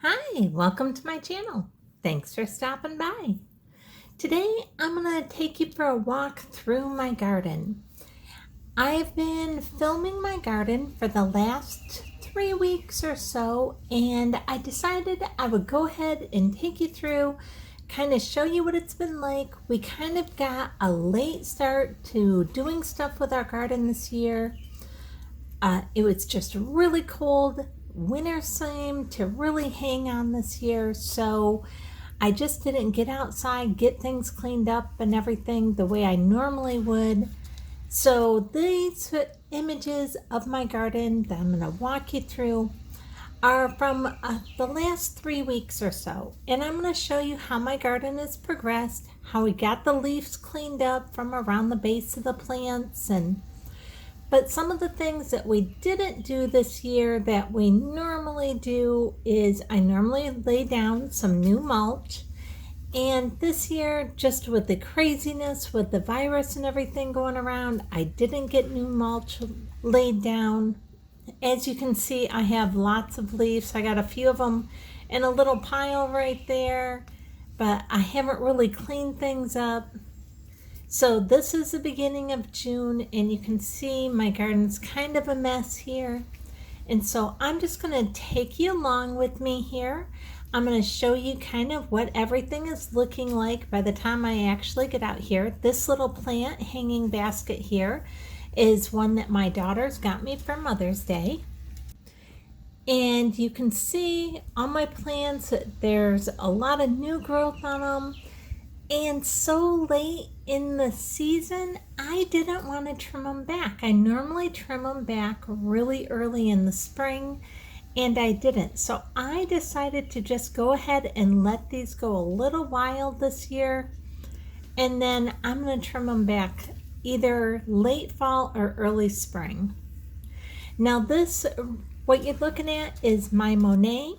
Hi, welcome to my channel. Thanks for stopping by. Today I'm going to take you for a walk through my garden. I've been filming my garden for the last 3 weeks or so, and I decided I would go ahead and take you through, kind of show you what it's been like. We kind of got a late start to doing stuff with our garden this year. It was just really cold. Winter seemed to really hang on this year, so I just didn't get outside, get things cleaned up and everything the way I normally would. So these images of my garden that I'm going to walk you through are from the last 3 weeks or so, and I'm going to show you how my garden has progressed, how we got the leaves cleaned up from around the base of the plants, but some of the things that we didn't do this year that we normally do is I normally lay down some new mulch. And this year, just with the craziness with the virus and everything going around, I didn't get new mulch laid down. As you can see, I have lots of leaves. I got a few of them in a little pile right there, but I haven't really cleaned things up. So this is the beginning of June, and you can see my garden's kind of a mess here. And so I'm just going to take you along with me here. I'm going to show you kind of what everything is looking like by the time I actually get out here. This little plant hanging basket here is one that my daughters got me for Mother's Day. And you can see on my plants, there's a lot of new growth on them. And so late in the season, I didn't want to trim them back. I normally trim them back really early in the spring, and I didn't. So I decided to just go ahead and let these go a little while this year, and then I'm going to trim them back either late fall or early spring. Now this, what you're looking at is my Monet.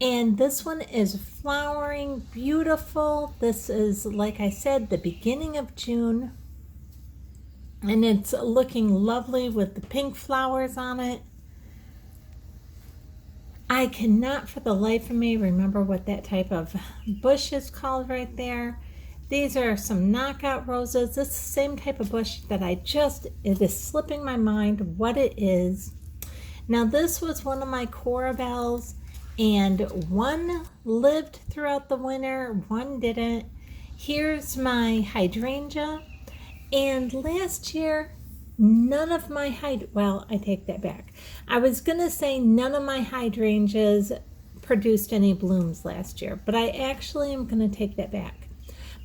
And this one is flowering beautiful. This is, like I said, the beginning of June. And it's looking lovely with the pink flowers on it. I cannot for the life of me remember what that type of bush is called right there. These are some knockout roses. This is the same type of bush that it is slipping my mind what it is. Now this was one of my Corabelles. And one lived throughout the winter, one didn't. Here's my hydrangea. And last year, none of my I take that back. I was going to say none of my hydrangeas produced any blooms last year, but I actually am going to take that back.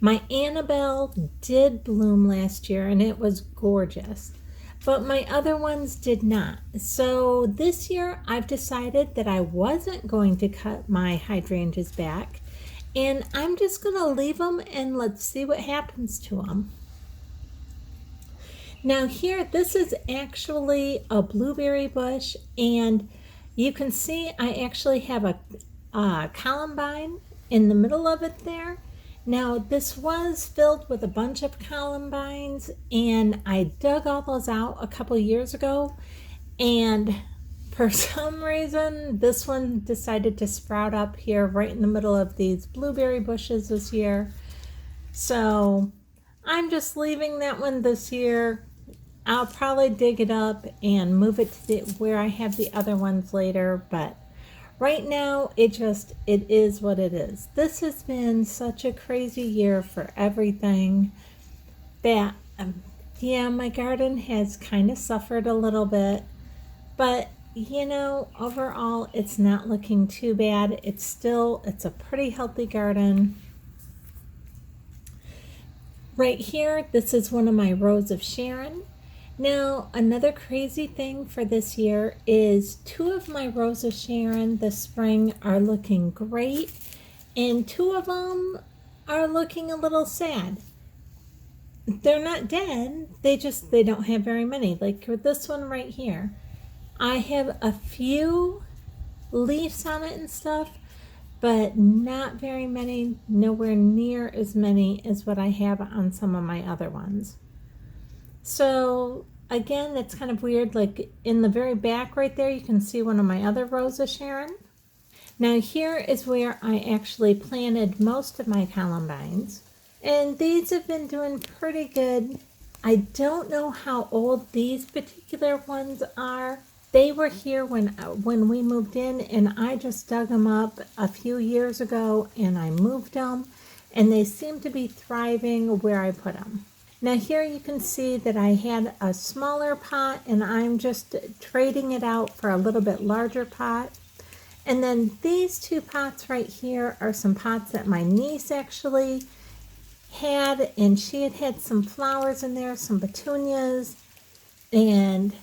My Annabelle did bloom last year, and it was gorgeous. But my other ones did not. So this year I've decided that I wasn't going to cut my hydrangeas back, and I'm just going to leave them and let's see what happens to them. Now here, this is actually a blueberry bush, and you can see I actually have a columbine in the middle of it there. Now this was filled with a bunch of columbines, and I dug all those out a couple years ago, and for some reason this one decided to sprout up here right in the middle of these blueberry bushes this year. So I'm just leaving that one this year. I'll probably dig it up and move it to where I have the other ones later, but right now, it is what it is. This has been such a crazy year for everything that, my garden has kind of suffered a little bit. But, overall, it's not looking too bad. It's a pretty healthy garden. Right here, this is one of my rows of Sharon. Now, another crazy thing for this year is 2 of my Rose of Sharon this spring are looking great, and 2 of them are looking a little sad. They're not dead, they don't have very many. Like with this one right here, I have a few leaves on it and stuff, but not very many, nowhere near as many as what I have on some of my other ones. So again, it's kind of weird. Like in the very back right there, you can see one of my other Rose of Sharon. Now here is where I actually planted most of my Columbines. And these have been doing pretty good. I don't know how old these particular ones are. They were here when we moved in, and I just dug them up a few years ago and I moved them, and they seem to be thriving where I put them. Now here you can see that I had a smaller pot and I'm just trading it out for a little bit larger pot. And then these two pots right here are some pots that my niece actually had, and she had some flowers in there, some petunias. And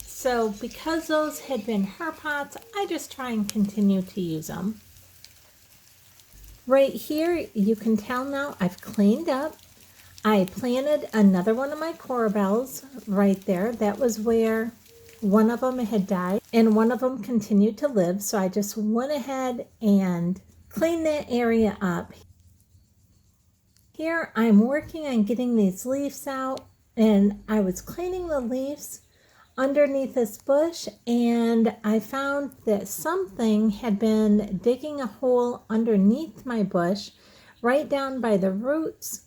so because those had been her pots, I just try and continue to use them. Right here, you can tell now I've cleaned up. I planted another one of my corabels right there. That was where one of them had died and one of them continued to live. So I just went ahead and cleaned that area up. Here I'm working on getting these leaves out, and I was cleaning the leaves underneath this bush, and I found that something had been digging a hole underneath my bush right down by the roots.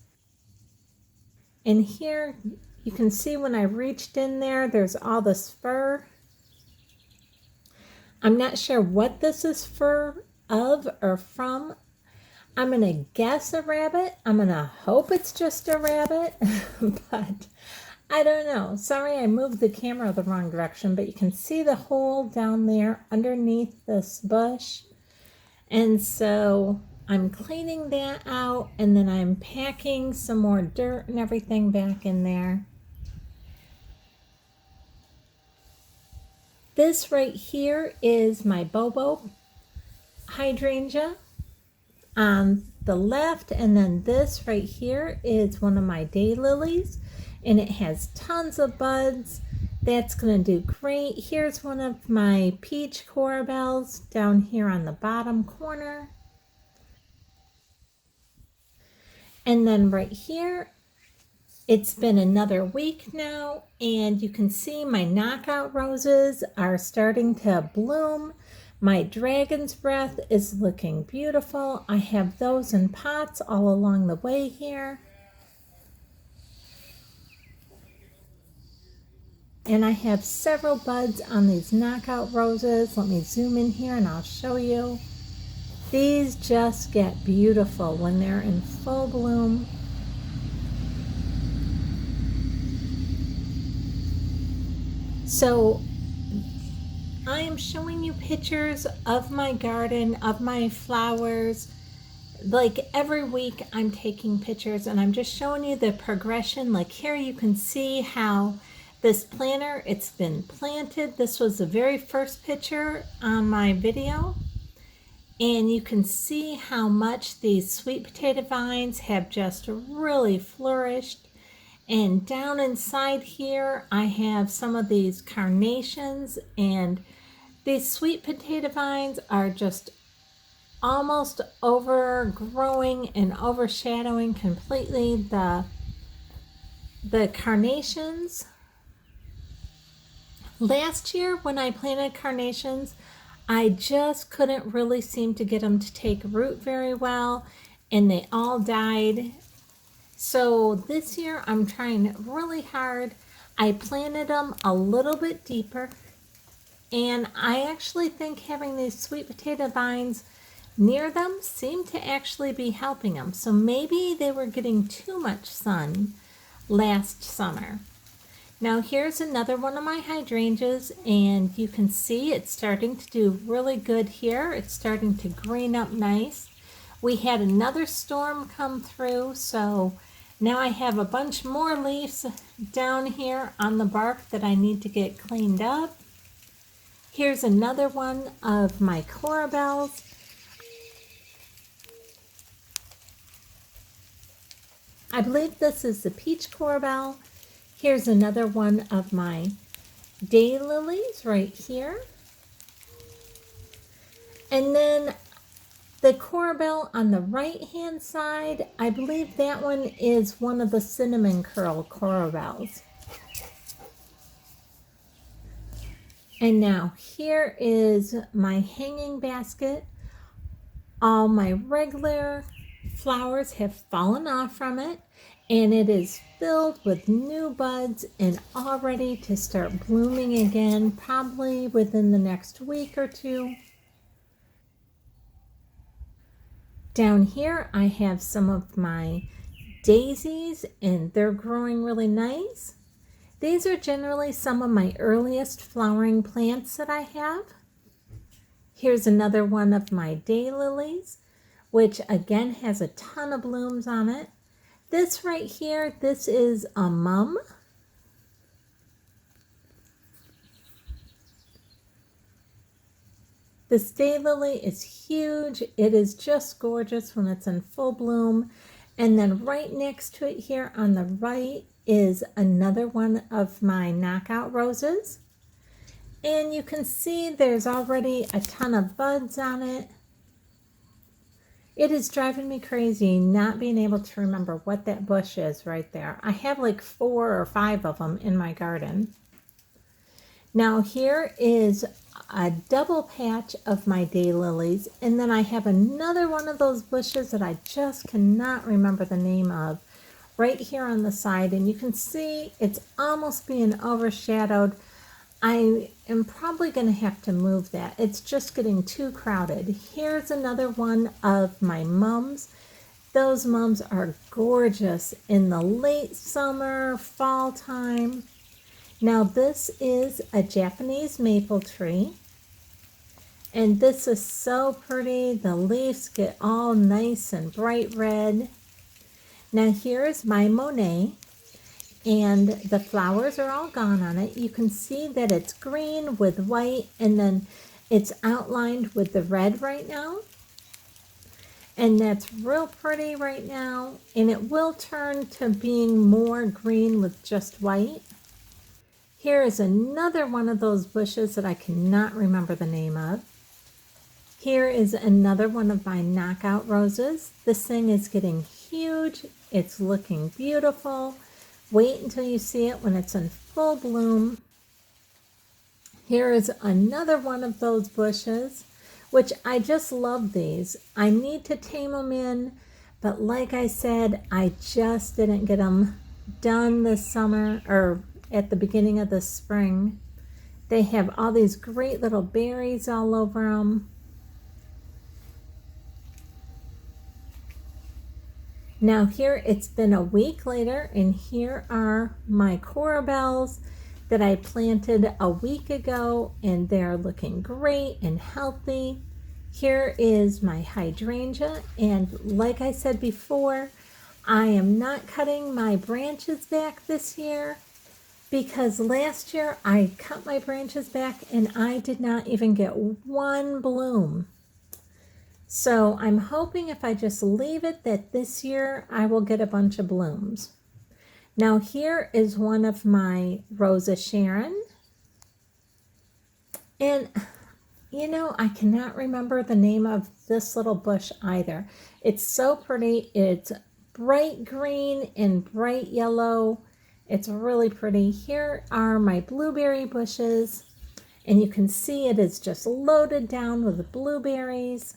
And here you can see when I reached in there, there's all this fur. I'm not sure what this is fur of or from. I'm going to guess a rabbit. I'm going to hope it's just a rabbit, but I don't know. Sorry, I moved the camera the wrong direction, but you can see the hole down there underneath this bush. And so I'm cleaning that out, and then I'm packing some more dirt and everything back in there. This right here is my Bobo Hydrangea on the left, and then this right here is one of my daylilies, and it has tons of buds. That's going to do great. Here's one of my peach corabels down here on the bottom corner. And then right here, it's been another week now, and you can see my knockout roses are starting to bloom. My dragon's breath is looking beautiful. I have those in pots all along the way here. And I have several buds on these knockout roses. Let me zoom in here and I'll show you. These just get beautiful when they're in full bloom. So I am showing you pictures of my garden, of my flowers. Like every week I'm taking pictures and I'm just showing you the progression. Like here you can see how this planter, it's been planted. This was the very first picture on my video. And you can see how much these sweet potato vines have just really flourished. And down inside here, I have some of these carnations, and these sweet potato vines are just almost overgrowing and overshadowing completely the carnations. Last year when I planted carnations, I just couldn't really seem to get them to take root very well, and they all died. So this year I'm trying really hard. I planted them a little bit deeper, and I actually think having these sweet potato vines near them seemed to actually be helping them. So maybe they were getting too much sun last summer. Now here's another one of my hydrangeas, and you can see it's starting to do really good here. It's starting to green up nice. We had another storm come through, so now I have a bunch more leaves down here on the bark that I need to get cleaned up. Here's another one of my corabels. I believe this is the peach corabel. Here's another one of my daylilies right here. And then the corabel on the right hand side, I believe that one is one of the cinnamon curl corabels. And now here is my hanging basket. All my regular flowers have fallen off from it, and it is filled with new buds and all ready to start blooming again, probably within the next week or two. Down here I have some of my daisies, and they're growing really nice. These are generally some of my earliest flowering plants that I have. Here's another one of my daylilies, which again has a ton of blooms on it. This right here, this is a mum. This daylily is huge. It is just gorgeous when it's in full bloom. And then right next to it here on the right is another one of my knockout roses. And you can see there's already a ton of buds on it. It is driving me crazy not being able to remember what that bush is right there. I have like 4 or 5 of them in my garden. Now here is a double patch of my daylilies, and then I have another one of those bushes that I just cannot remember the name of right here on the side, and you can see it's almost being overshadowed. I am probably going to have to move that. It's just getting too crowded. Here's another one of my mums. Those mums are gorgeous in the late summer, fall time. Now this is a Japanese maple tree, and this is so pretty. The leaves get all nice and bright red. Now here's my Monet, and the flowers are all gone on it. You can see that it's green with white, and then it's outlined with the red right now. And that's real pretty right now, and it will turn to being more green with just white. Here is another one of those bushes that I cannot remember the name of. Here is another one of my knockout roses. This thing is getting huge. It's looking beautiful. Wait until you see it when it's in full bloom. Here is another one of those bushes, which I just love these. I need to tame them in, but like I said, I just didn't get them done this summer or at the beginning of the spring. They have all these great little berries all over them. Now here it's been a week later, and here are my corabells that I planted a week ago, and they're looking great and healthy. Here is my hydrangea, and like I said before, I am not cutting my branches back this year, because last year I cut my branches back and I did not even get one bloom. So I'm hoping if I just leave it that this year I will get a bunch of blooms. Now here is one of my Rosa Sharon. And you know, I cannot remember the name of this little bush either. It's so pretty. It's bright green and bright yellow. It's really pretty. Here are my blueberry bushes, and you can see it is just loaded down with blueberries.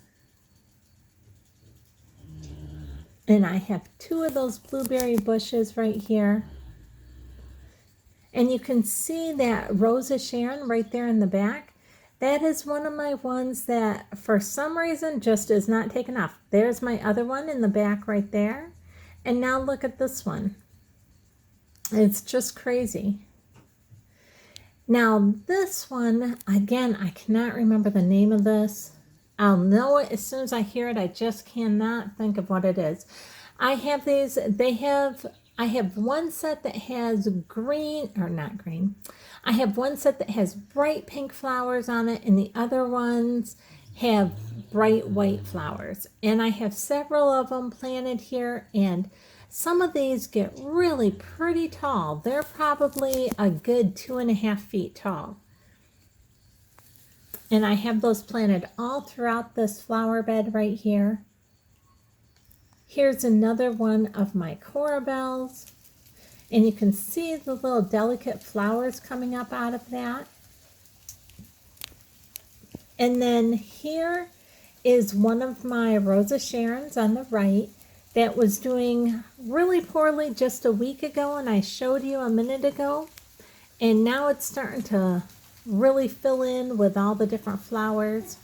And I have 2 of those blueberry bushes right here. And you can see that Rosa Sharon right there in the back. That is one of my ones that for some reason just is not taken off. There's my other one in the back right there. And now look at this one. It's just crazy. Now this one, again, I cannot remember the name of this. I'll know it as soon as I hear it. I just cannot think of what it is. I have these, I have one set that has green, or not green. I have one set that has bright pink flowers on it, and the other ones have bright white flowers. And I have several of them planted here, and some of these get really pretty tall. They're probably a good 2.5 feet tall. And I have those planted all throughout this flower bed right here. Here's another one of my corabells. And you can see the little delicate flowers coming up out of that. And then here is one of my Rosa Sharons on the right that was doing really poorly just a week ago, and I showed you a minute ago. And now it's starting to really fill in with all the different flowers.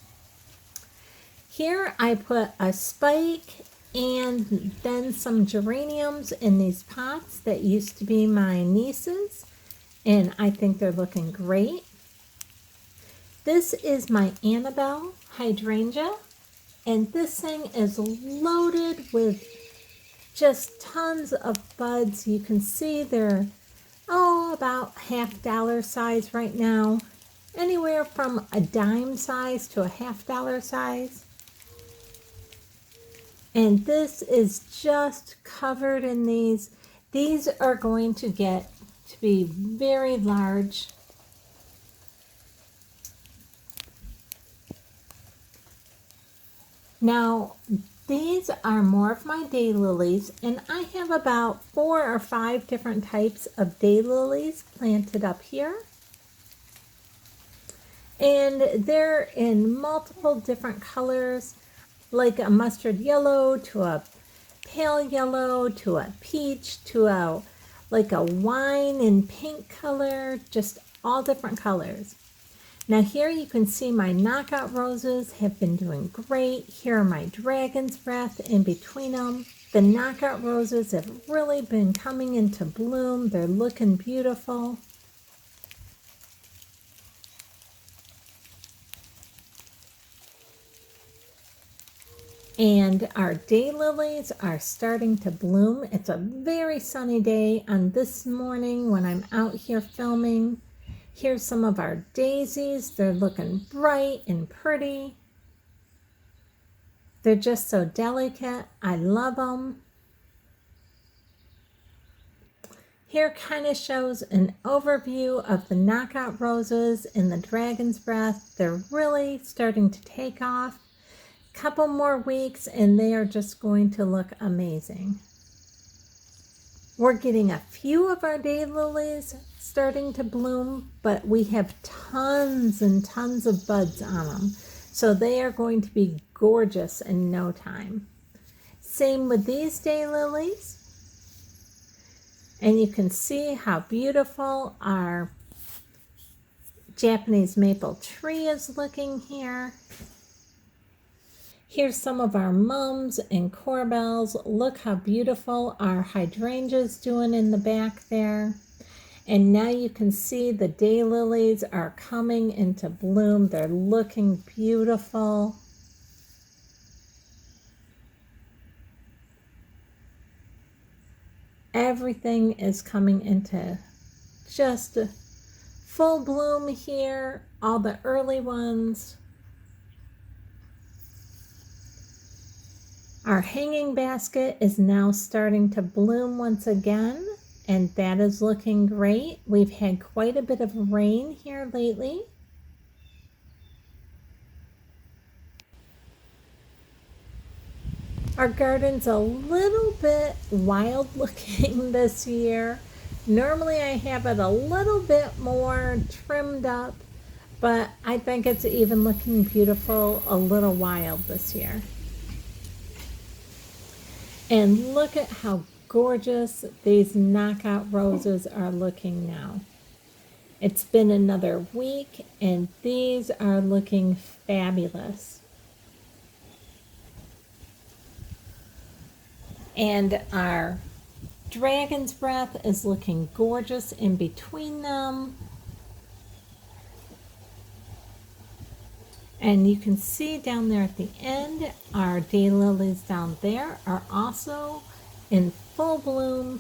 Here I put a spike and then some geraniums in these pots that used to be my niece's, and I think they're looking great. This is my Annabelle Hydrangea, and this thing is loaded with just tons of buds. You can see they're about $half size right now, anywhere from a dime size to a $half size. And this is just covered in these. These are going to get to be very large. Now, these are more of my daylilies, and I have about 4 or 5 different types of daylilies planted up here. And they're in multiple different colors, like a mustard yellow to a pale yellow to a peach to a like a wine and pink color, just all different colors. Now here you can see my knockout roses have been doing great. Here are my dragon's breath in between them. The knockout roses have really been coming into bloom. They're looking beautiful. And our daylilies are starting to bloom. It's a very sunny day on this morning when I'm out here filming. Here's some of our daisies. They're looking bright and pretty. They're just so delicate. I love them. Here kind of shows an overview of the knockout roses and the dragon's breath. They're really starting to take off. Couple more weeks and they are just going to look amazing. We're getting a few of our daylilies starting to bloom, but we have tons and tons of buds on them, so they are going to be gorgeous in no time. Same with these daylilies, and you can see how beautiful our Japanese maple tree is looking here. Here's some of our mums and corbels. Look how beautiful our hydrangeas doing in the back there. And now you can see the daylilies are coming into bloom. They're looking beautiful. Everything is coming into just full bloom here. All the early ones. Our hanging basket is now starting to bloom once again, and that is looking great. We've had quite a bit of rain here lately. Our garden's a little bit wild looking this year. Normally I have it a little bit more trimmed up, but I think it's even looking beautiful, a little wild this year. And look at how gorgeous these knockout roses are looking now. It's been another week and these are looking fabulous. And our dragon's breath is looking gorgeous in between them. And you can see down there at the end, our daylilies down there are also in full bloom.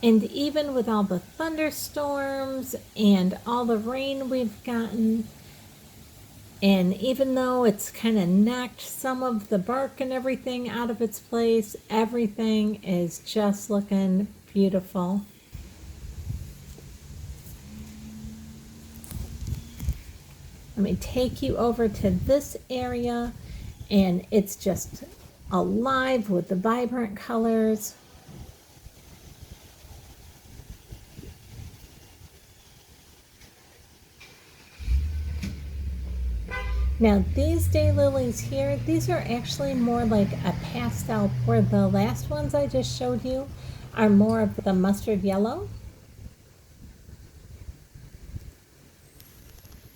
And even with all the thunderstorms and all the rain we've gotten, and even though it's kind of knocked some of the bark and everything out of its place, everything is just looking beautiful. Let me take you over to this area, and it's just alive with the vibrant colors. Now these daylilies here, these are actually more like a pastel, where the last ones I just showed you are more of the mustard yellow.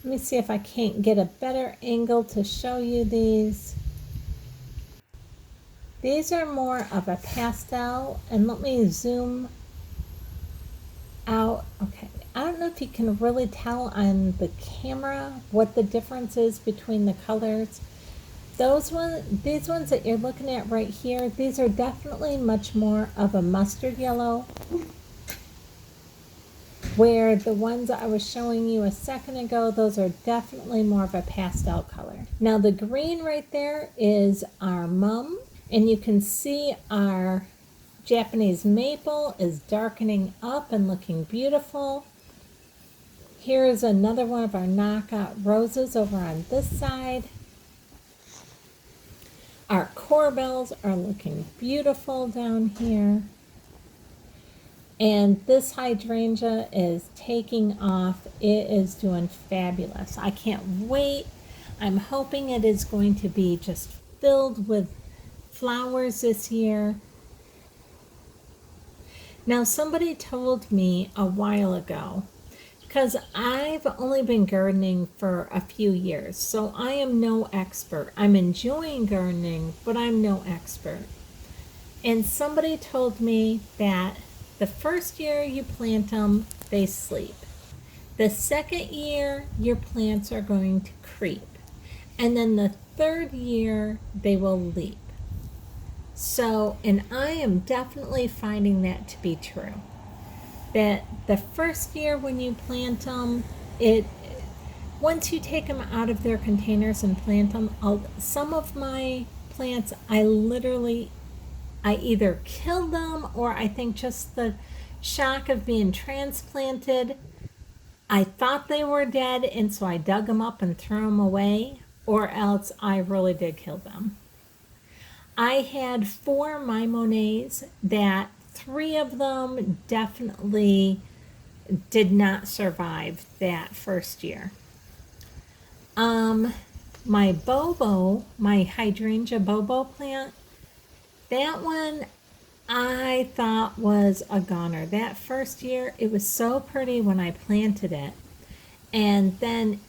Let me see if I can't get a better angle to show you these. These are more of a pastel, and let me zoom out. Okay, I don't know if you can really tell on the camera what the difference is between the colors. These ones that you're looking at right here, these are definitely much more of a mustard yellow, where the ones I was showing you a second ago, those are definitely more of a pastel color. Now the green right there is our mum, and you can see our Japanese maple is darkening up and looking beautiful. Here is another one of our knockout roses over on this side. Our corbels are looking beautiful down here. And this hydrangea is taking off. It is doing fabulous. I can't wait. I'm hoping it is going to be just filled with flowers this year. Now, somebody told me a while ago, because I've only been gardening for a few years, so I am no expert. I'm enjoying gardening, but I'm no expert. And somebody told me that the first year you plant them, they sleep. The second year, your plants are going to creep. And then the third year, they will leap. So, and I am definitely finding that to be true. That the first year when you plant them, once you take them out of their containers and plant them, some of my plants, I either killed them, or I think just the shock of being transplanted, I thought they were dead, and so I dug them up and threw them away, or else I really did kill them. I had 4 my Monets that 3 of them definitely did not survive that first year. My Bobo, my Hydrangea Bobo plant, that one I thought was a goner. That first year, it was so pretty when I planted it. And then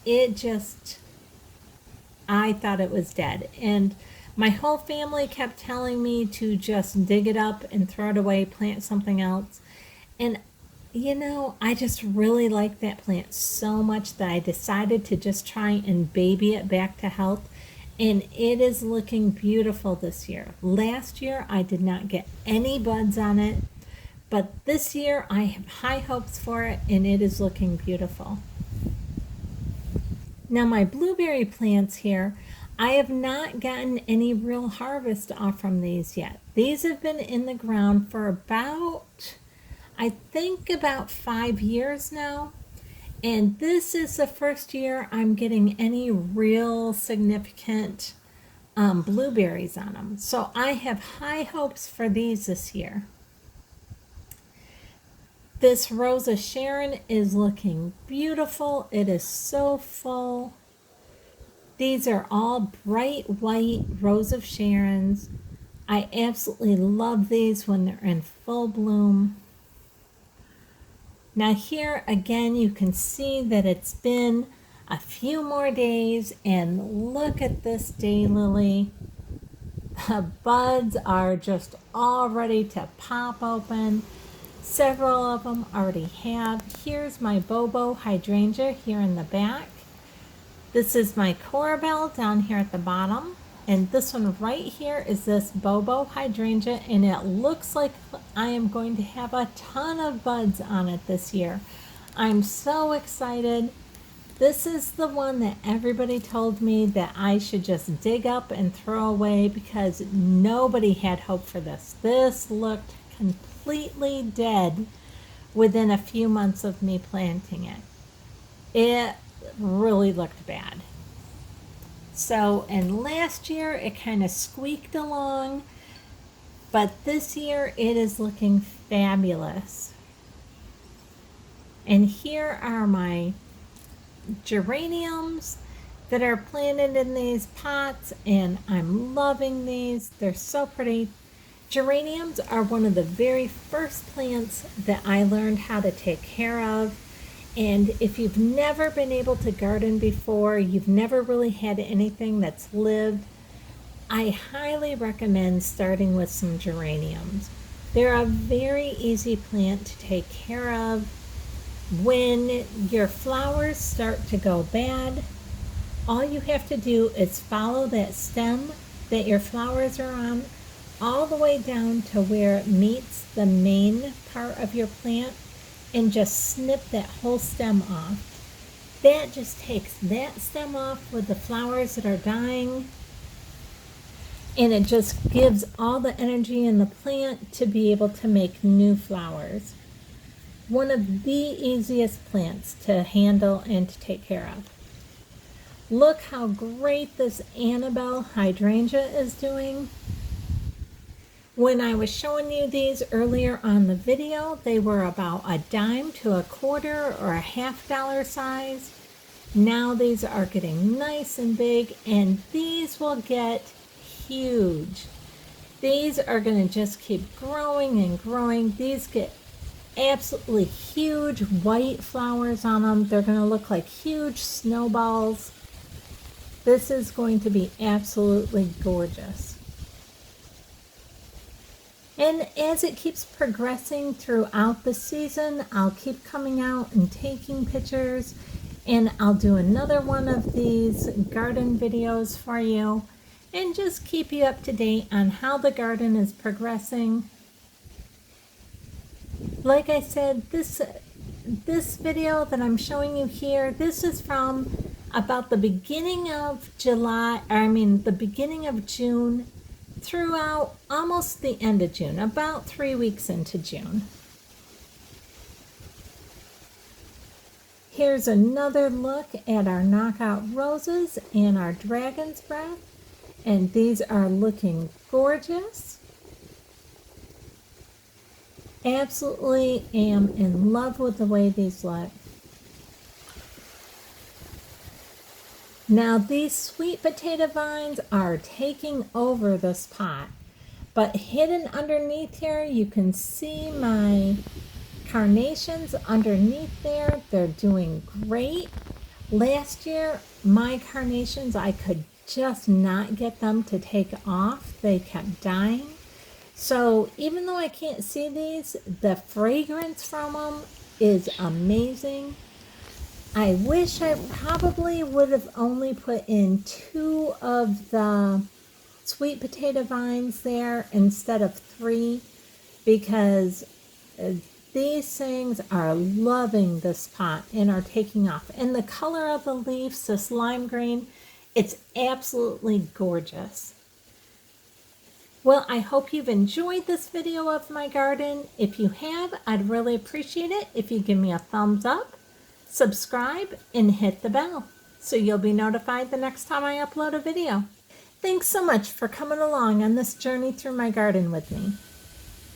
I thought it was dead. And my whole family kept telling me to just dig it up and throw it away, plant something else. And I just really like that plant so much that I decided to just try and baby it back to health. And it is looking beautiful this year. Last year, I did not get any buds on it, but this year I have high hopes for it, and it is looking beautiful. Now my blueberry plants here, I have not gotten any real harvest off from these yet. These have been in the ground for about 5 years now. And this is the first year I'm getting any real significant blueberries on them. So I have high hopes for these this year. This rose of Sharon is looking beautiful. It is so full. These are all bright white rose of Sharons. I absolutely love these when they're in full bloom. Now here again, you can see that it's been a few more days, and look at this daylily. The buds are just all ready to pop open. Several of them already have. Here's my Bobo Hydrangea here in the back. This is my corbel down here at the bottom. And this one right here is this Bobo Hydrangea, and it looks like I am going to have a ton of buds on it this year. I'm so excited. This is the one that everybody told me that I should just dig up and throw away because nobody had hope for this. This looked completely dead within a few months of me planting it. It really looked bad. So, and last year it kind of squeaked along, but this year it is looking fabulous. And here are my geraniums. that are planted in these pots, and I'm loving these. They're so pretty. Geraniums are one of the very first plants that I learned how to take care of. And if you've never been able to garden before, you've never really had anything that's lived, I highly recommend starting with some geraniums. They're a very easy plant to take care of. When your flowers start to go bad, all you have to do is follow that stem that your flowers are on all the way down to where it meets the main part of your plant and just snip that whole stem off. That just takes that stem off with the flowers that are dying, and it just gives all the energy in the plant to be able to make new flowers. One of the easiest plants to handle and to take care of. Look how great this Annabelle Hydrangea is doing. When I was showing you these earlier on the video, they were about a dime to a quarter or a $half size. Now these are getting nice and big, and these will get huge. These are going to just keep growing and growing. These get absolutely huge white flowers on them. They're going to look like huge snowballs. This is going to be absolutely gorgeous. And as it keeps progressing throughout the season, I'll keep coming out and taking pictures, and I'll do another one of these garden videos for you and just keep you up to date on how the garden is progressing. Like I said, this video that I'm showing you here, this is from about the beginning of the beginning of June throughout almost the end of June, about 3 weeks into June. Here's another look at our knockout roses and our dragon's breath, and these are looking gorgeous. Absolutely am in love with the way these look. Now these sweet potato vines are taking over this pot, but hidden underneath here you can see my carnations underneath there. They're doing great. Last year my carnations, I could just not get them to take off. They kept dying. So even though I can't see these, the fragrance from them is amazing. I wish I probably would have only put in 2 of the sweet potato vines there instead of 3, because these things are loving this pot and are taking off. And the color of the leaves, this lime green, it's absolutely gorgeous. Well, I hope you've enjoyed this video of my garden. If you have, I'd really appreciate it if you give me a thumbs up, subscribe, and hit the bell so you'll be notified the next time I upload a video. Thanks so much for coming along on this journey through my garden with me.